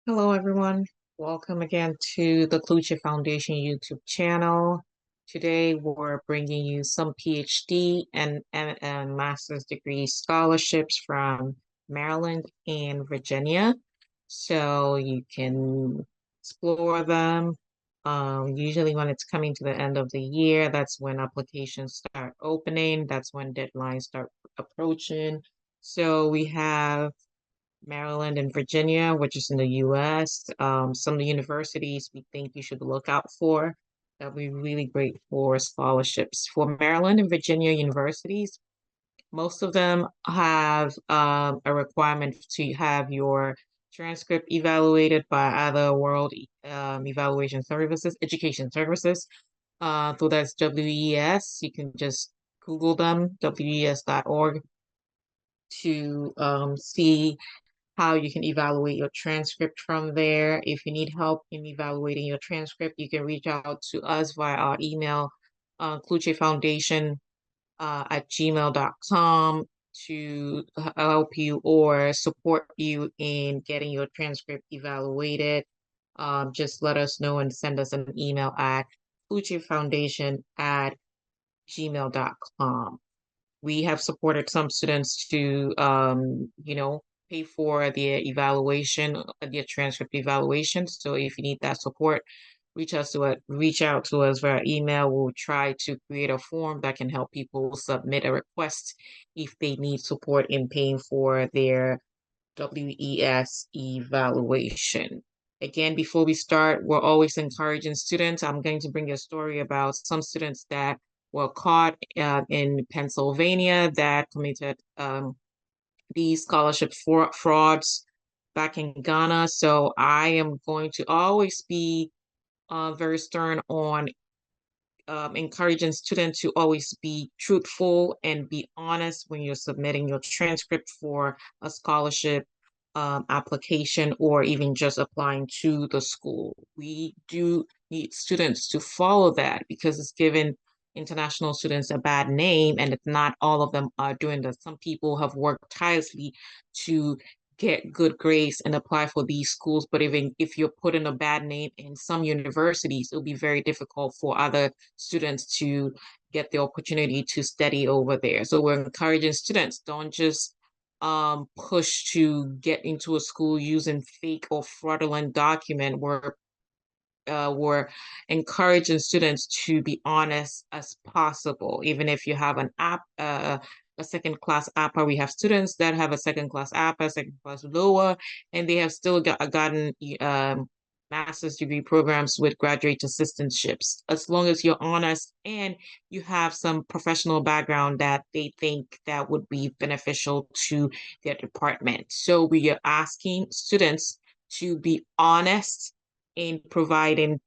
Hello, everyone. Welcome again to the Kluge Foundation YouTube channel. Today, we're bringing you some PhD and master's degree scholarships from Maryland and Virginia. So you can explore them. Usually when it's coming to the end of the year, that's when applications start opening. That's when deadlines start approaching. So we have Maryland and Virginia, which is in the US. Some of the universities we think you should look out for that would be really great for scholarships. For Maryland and Virginia universities, most of them have a requirement to have your transcript evaluated by either World Evaluation Services, Education Services. So that's WES. You can just Google them, WES.org, to see how you can evaluate your transcript from there. If you need help in evaluating your transcript, you can reach out to us via our email, Foundation at gmail.com to help you or support you in getting your transcript evaluated. Just let us know and send us an email at Foundation at gmail.com. We have supported some students to, pay for their evaluation, their transcript evaluation. So if you need that support, reach out to us via email. We'll try to create a form that can help people submit a request if they need support in paying for their WES evaluation. Again, before we start, we're always encouraging students. I'm going to bring you a story about some students that were caught in Pennsylvania that committed these scholarship frauds back in Ghana. So I am going to always be very stern on encouraging students to always be truthful and be honest when you're submitting your transcript for a scholarship application or even just applying to the school. We do need students to follow that because it's given international students a bad name, and it's not all of them are doing that. Some people have worked tirelessly to get good grades and apply for these schools, but even if you're put in a bad name in some universities, it'll be very difficult for other students to get the opportunity to study over there. So we're encouraging students, don't just push to get into a school using fake or fraudulent document. We're encouraging students to be honest as possible. Even if you have an app, a second class APA, we have students that have a second class APA, second class lower, and they have still gotten master's degree programs with graduate assistantships. As long as you're honest and you have some professional background that they think that would be beneficial to their department. So we are asking students to be honest in providing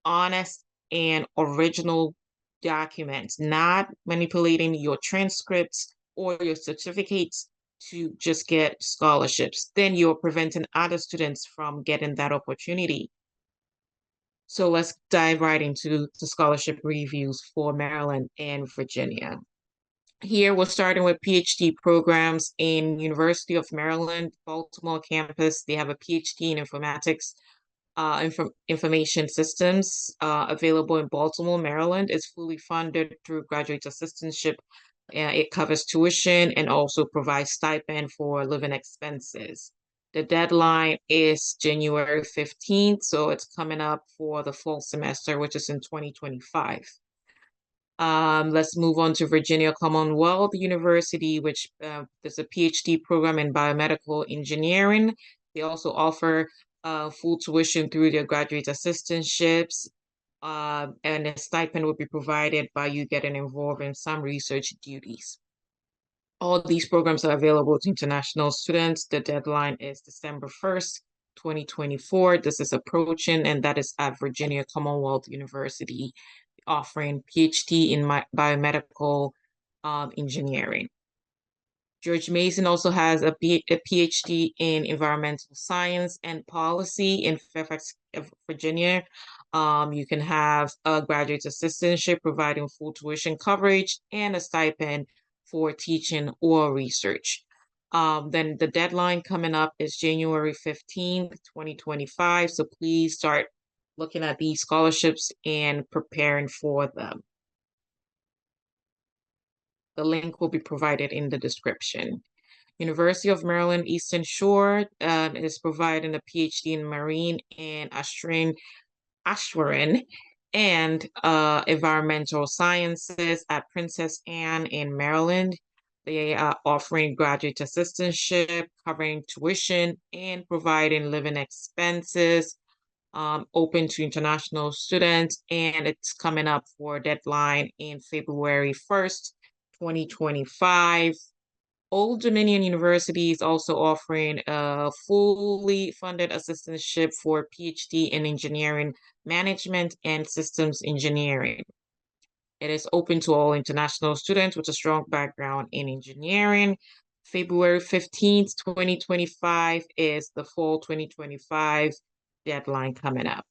honest and original documents, not manipulating your transcripts or your certificates to just get scholarships. Then you're preventing other students from getting that opportunity. So let's dive right into the scholarship reviews for Maryland and Virginia. Here we're starting with PhD programs in University of Maryland, Baltimore campus. They have a PhD in informatics, information systems available in Baltimore, Maryland. It's fully funded through graduate assistantship. It covers tuition and also provides stipend for living expenses. The deadline is January 15th, so it's coming up for the fall semester, which is in 2025. Let's move on to Virginia Commonwealth University, which there's a PhD program in biomedical engineering. They also offer full tuition through their graduate assistantships, and a stipend will be provided by you getting involved in some research duties. All these programs are available to international students. The deadline is December 1st, 2024. This is approaching, and that is at Virginia Commonwealth University, offering PhD in biomedical engineering. George Mason also has a PhD in environmental science and policy in Fairfax, Virginia. You can have a graduate assistantship providing full tuition coverage and a stipend for teaching or research. Then the deadline coming up is January 15th, 2025. So please start looking at these scholarships and preparing for them. The link will be provided in the description. University of Maryland Eastern Shore is providing a PhD in marine and Estuarine and environmental sciences at Princess Anne in Maryland. They are offering graduate assistantship, covering tuition, and providing living expenses, open to international students, and it's coming up for a deadline in February 1st, 2025. Old Dominion University is also offering a fully funded assistantship for PhD in engineering management and systems engineering. It is open to all international students with a strong background in engineering. February 15th, 2025 is the fall 2025 deadline coming up.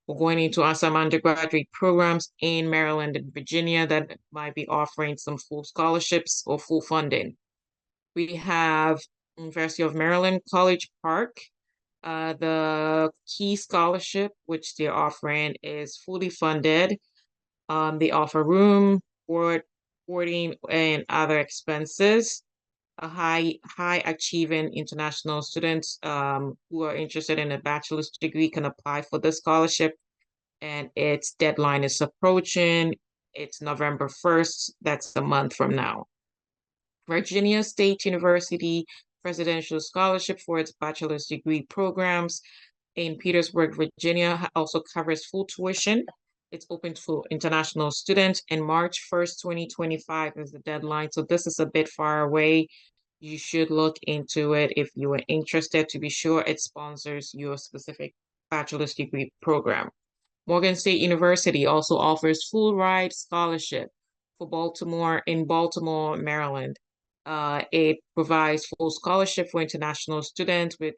We're going into some undergraduate programs in Maryland and Virginia that might be offering some full scholarships or full funding. We have University of Maryland College Park. The key scholarship, which they're offering, is fully funded. They offer room, boarding, and other expenses. A high achieving international students who are interested in a bachelor's degree can apply for the scholarship, and its deadline is approaching. It's November 1st. That's a month from now. Virginia State University Presidential Scholarship for its bachelor's degree programs in Petersburg, Virginia also covers full tuition. It's open to international students, and March 1st, 2025 is the deadline. So this is a bit far away. You should look into it if you are interested to be sure it sponsors your specific bachelor's degree program. Morgan State University also offers full ride scholarship for Baltimore in Baltimore, Maryland. It provides full scholarship for international students with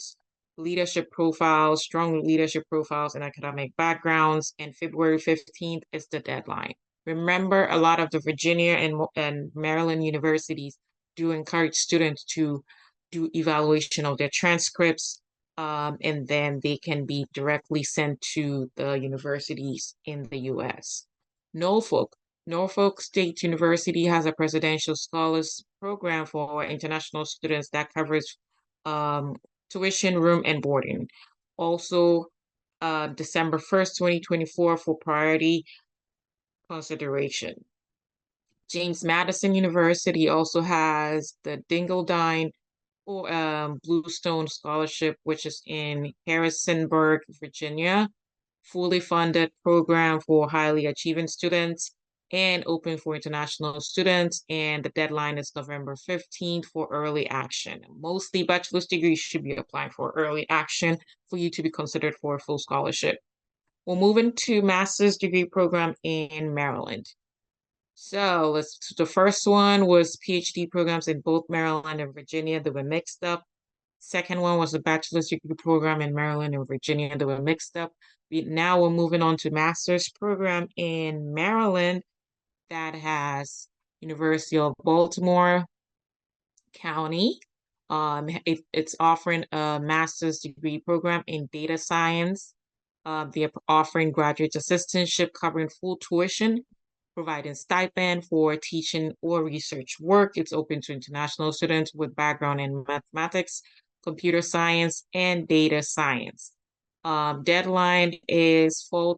leadership profiles, strong leadership profiles and academic backgrounds, and February 15th is the deadline. Remember, a lot of the Virginia and Maryland universities do encourage students to do evaluation of their transcripts, and then they can be directly sent to the universities in the US. Norfolk State University has a presidential scholars program for international students that covers tuition, room, and boarding. Also, December 1st, 2024 for priority consideration. James Madison University also has the Dingledine-Bluestone Scholarship, which is in Harrisonburg, Virginia. Fully funded program for highly achieving students and open for international students. And the deadline is November 15th for early action. Mostly bachelor's degrees should be applying for early action for you to be considered for a full scholarship. We'll move into master's degree program in Maryland. So the first one was PhD programs in both Maryland and Virginia. They were mixed up. Second one was a bachelor's degree program in Maryland and Virginia. They were mixed up. Now we're moving on to master's program in Maryland that has University of Baltimore County. It's offering a master's degree program in data science. They're offering graduate assistantship covering full tuition, providing stipend for teaching or research work. It's open to international students with background in mathematics, computer science, and data science. Deadline is for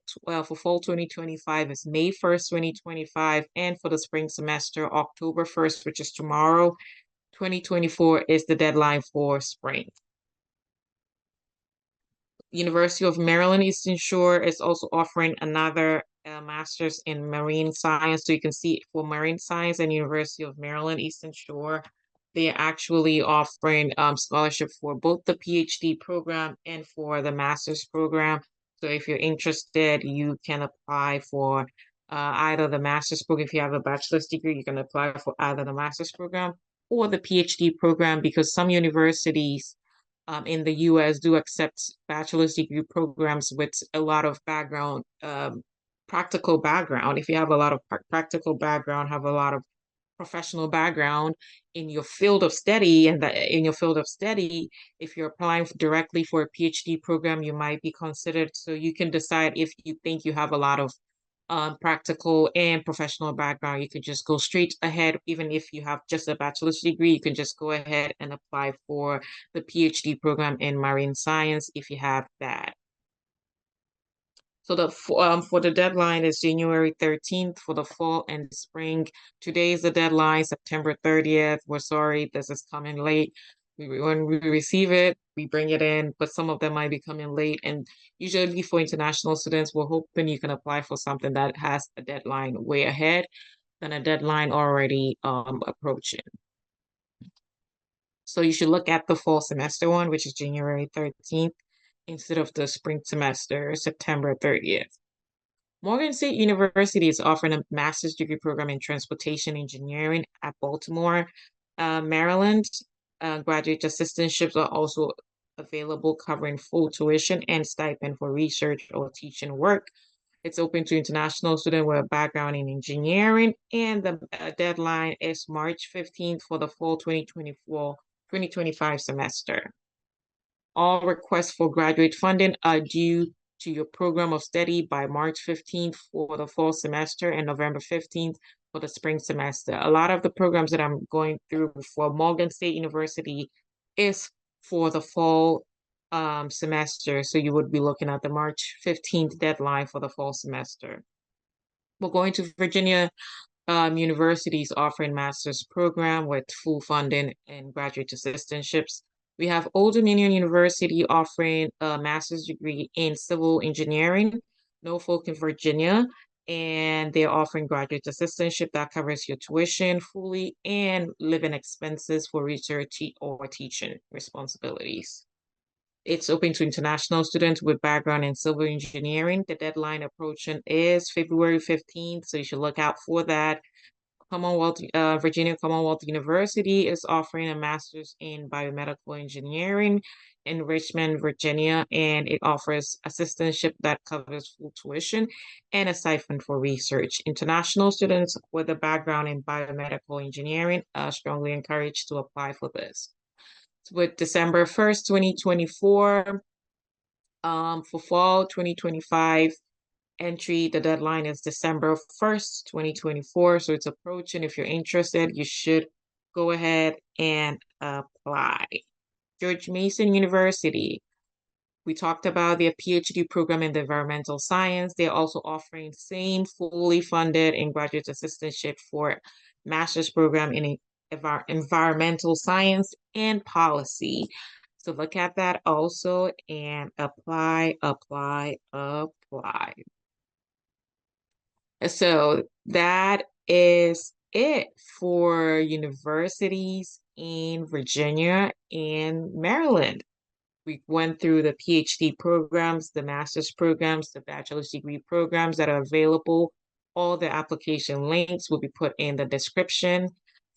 fall 2025 is May 1st, 2025, and for the spring semester, October 1st, which is tomorrow, 2024 is the deadline for spring. University of Maryland Eastern Shore is also offering another master's in marine science. So you can see for marine science and University of Maryland Eastern Shore, they're actually offering scholarship for both the PhD program and for the master's program. So if you're interested, you can apply for either the master's program. If you have a bachelor's degree, you can apply for either the master's program or the PhD program, because some universities in the US do accept bachelor's degree programs with a lot of practical background. If you have a lot of practical background, have a lot of professional background in your field of study, and that in your field of study, if you're applying directly for a PhD program, you might be considered. So you can decide if you think you have a lot of practical and professional background. You could just go straight ahead. Even if you have just a bachelor's degree, you can just go ahead and apply for the PhD program in marine science if you have that. So for the deadline is January 13th for the fall and spring. Today is the deadline, September 30th. We're sorry, this is coming late. When we receive it, we bring it in, but some of them might be coming late. And usually for international students, we're hoping you can apply for something that has a deadline way ahead than a deadline already approaching. So you should look at the fall semester one, which is January 13th, instead of the spring semester, September 30th. Morgan State University is offering a master's degree program in transportation engineering at Baltimore, Maryland. Graduate assistantships are also available, covering full tuition and stipend for research or teaching work. It's open to international students with a background in engineering, and the deadline is March 15th for the fall 2024-2025 semester. All requests for graduate funding are due to your program of study by March 15th for the fall semester and November 15th for the spring semester. A lot of the programs that I'm going through for Morgan State University is for the fall semester. So you would be looking at the March 15th deadline for the fall semester. We're going to Virginia universities offering master's program with full funding and graduate assistantships. We have Old Dominion University offering a master's degree in civil engineering, Norfolk in Virginia, and they're offering graduate assistantship that covers your tuition fully and living expenses for research or teaching responsibilities. It's open to international students with background in civil engineering. The deadline approaching is February 15th, so you should look out for that. Virginia Commonwealth University is offering a master's in biomedical engineering in Richmond, Virginia, and it offers assistantship that covers full tuition and a stipend for research. International students with a background in biomedical engineering are strongly encouraged to apply for this. With December 1st, 2024, for fall 2025 entry, the deadline is December 1st, 2024. So it's approaching. If you're interested, you should go ahead and apply. George Mason University. We talked about their PhD program in environmental science. They're also offering same fully funded and graduate assistantship for master's program in environmental science and policy. So look at that also and apply, apply, apply. So that is it for universities in Virginia and Maryland. We went through the PhD programs, the master's programs, the bachelor's degree programs that are available. All the application links will be put in the description.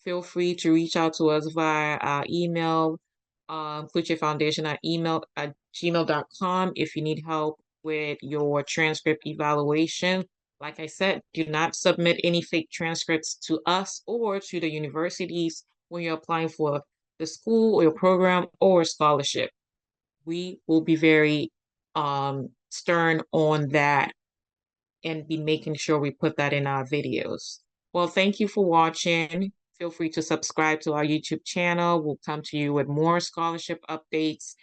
Feel free to reach out to us via our email, Foundation at gmail.com if you need help with your transcript evaluation. Like I said, do not submit any fake transcripts to us or to the universities when you're applying for the school or your program or scholarship. We will be very stern on that and be making sure we put that in our videos. Well, thank you for watching. Feel free to subscribe to our YouTube channel. We'll come to you with more scholarship updates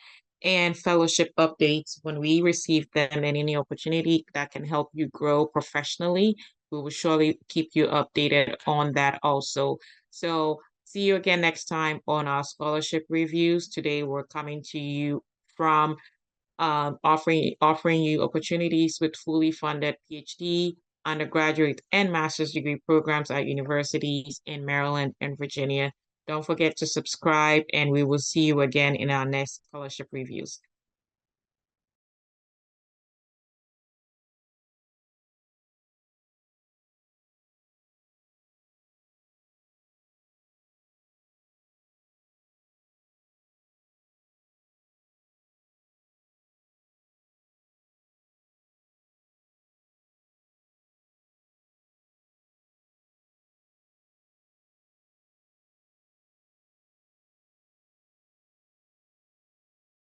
and fellowship updates when we receive them, and any opportunity that can help you grow professionally. We will surely keep you updated on that also. So see you again next time on our scholarship reviews. Today, we're coming to you from offering you opportunities with fully funded PhD, undergraduate, and master's degree programs at universities in Maryland and Virginia. Don't forget to subscribe, and we will see you again in our next scholarship reviews.